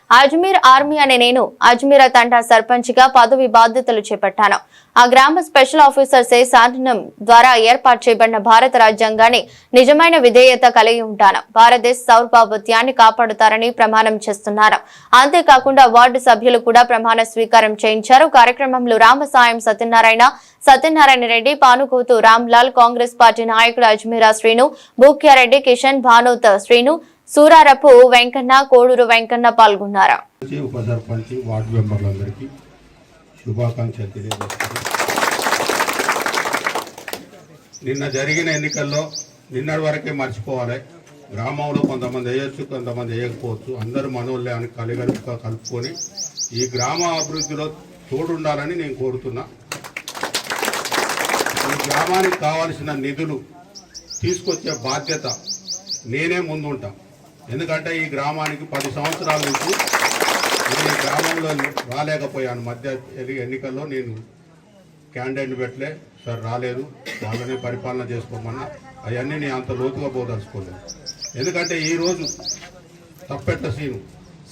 Ajmer army అనే నేను అజ్మీర్ తండా సర్పంచ్ గా పదవి బాధ్యతలు చేపట్టాను. ఆ గ్రామ స్పెషల్ ఆఫీసర్ శాసనం ద్వారా ఏర్పాటు చేయబడిన భారత రాజ్యాంగాన్ని నిజమైన విధేయత కలిగి ఉంటాను. భారతదేశ సార్వభౌమత్వాన్ని కాపాడుతారని ప్రమాణం చేస్తున్నారు. అంతేకాకుండా వార్డు సభ్యులు కూడా ప్రమాణ స్వీకారం చేయించారు. కార్యక్రమంలో రామసాయం సత్యనారాయణ రెడ్డి, పానుకోతు రామ్లాల్, కాంగ్రెస్ పార్టీ నాయకుడు అజ్మీరా శ్రీను, భూక్యారెడ్డి, కిషన్, భానోత్ శ్రీను, సూరారపు వెంకన్న, కోడూరు వెంకన్న పాల్గొన్నారు. నిన్న జరిగిన ఎన్నికల్లో నిన్నటి వరకే మర్చిపోవాలి. గ్రామంలో కొంతమంది వేయొచ్చు, కొంతమంది వేయకపోవచ్చు. అందరూ మనోళ్ళే అని కలిగలుపుగా కలుపుకొని ఈ గ్రామ అభివృద్ధిలో తోడుండాలని నేను కోరుతున్నా. ఈ గ్రామానికి కావాల్సిన నిధులు తీసుకొచ్చే బాధ్యత నేనే ముందుంటా. ఎందుకంటే ఈ గ్రామానికి 10 సంవత్సరాల నుంచి నేను ఈ గ్రామంలో రాలేకపోయాను. మధ్య ఎన్నికల్లో నేను క్యాండిడేట్ పెట్టలే, సార్ రాలేదు, వాళ్ళనే పరిపాలన చేసుకోమన్నా. అవన్నీ నేను అంత లోతుగా పోదలుచుకోలేదు. ఎందుకంటే ఈరోజు తప్పెట్ల సీను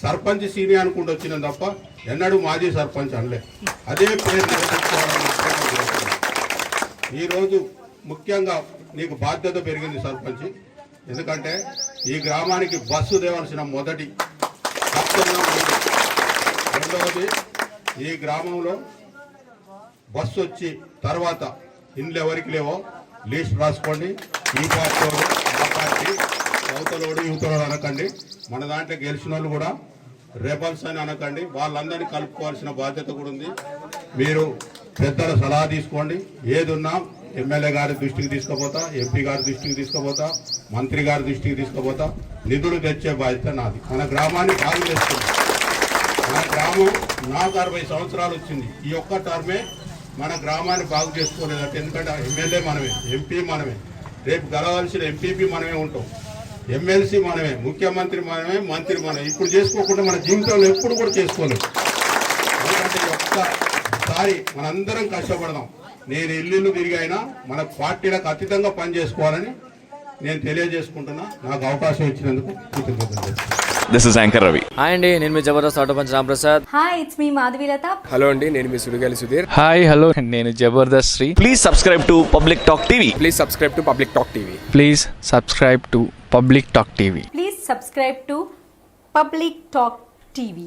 సర్పంచ్ సీని అనుకుంటూ వచ్చిన తప్ప ఎన్నడూ మాజీ సర్పంచ్ అనలే. అదే పేరు నిలబెట్టుకోవాలని ఈరోజు ముఖ్యంగా నీకు బాధ్యత పెరిగింది సర్పంచ్. ఎందుకంటే ఈ గ్రామానికి బస్సు తేవాల్సిన మొదటి కర్తవ్యం. రెండవది, ఈ గ్రామంలో బస్సు వచ్చి తర్వాత ఇండ్లు ఎవరికి లేవో లిస్ట్ రాసుకోండి. ఈ పార్టీ ఆ పార్టీ యువతలోడు యువతలోడు అనకండి. మన దాంట్లో గెలిచిన వాళ్ళు కూడా రెబల్స్ అని అనకండి. వాళ్ళందరినీ కలుపుకోవాల్సిన బాధ్యత కూడా ఉంది. మీరు పెద్దల సలహా తీసుకోండి. ఏదున్నా ఎమ్మెల్యే గారి దృష్టికి తీసుకుపోతా, ఎంపీ గారి దృష్టికి తీసుకుపోతా, మంత్రి గారి దృష్టికి తీసుకుపోతా. నిధులు తెచ్చే బాధ్యత నాది. మన గ్రామాన్ని బాగు చేస్తుంది. మన గ్రామం నాకు 60 సంవత్సరాలు వచ్చింది. ఈ ఒక్క టర్మే మన గ్రామాన్ని బాగు చేసుకోలేదంటే, ఎందుకంటే ఎమ్మెల్యే మనమే, ఎంపీ మనమే, రేపు గెలవాల్సిన ఎంపీపీ మనమే ఉంటాం, ఎమ్మెల్సీ మనమే, ముఖ్యమంత్రి మనమే, మంత్రి మనమే. ఇప్పుడు చేసుకోకుండా మన జీవితంలో ఎప్పుడు కూడా చేసుకోలేదు. ఎందుకంటే ఒక్కసారి మనందరం కష్టపడదాం. నేను ఇల్లు తిరిగి అయినా మన పార్టీలకు అతీతంగా పనిచేసుకోవాలని నేను తెలియజేసుకుంటున్నా. నాకు అవకాశం ఇచ్చినందుకు కృతజ్ఞతలు. This is anchor Ravi. Hi అండి, నేను మీ Jabardasth auto punch Ramprasad. Hi, it's మీ మాధవీలత. హలో అండి, నేను మీ సుడిగాలి సుధీర్. హాయ్ హలో, నేను Jabardasth Sri. Please subscribe to public talk TV. Please subscribe to public talk TV. Please subscribe to public talk TV. Please subscribe to public talk TV.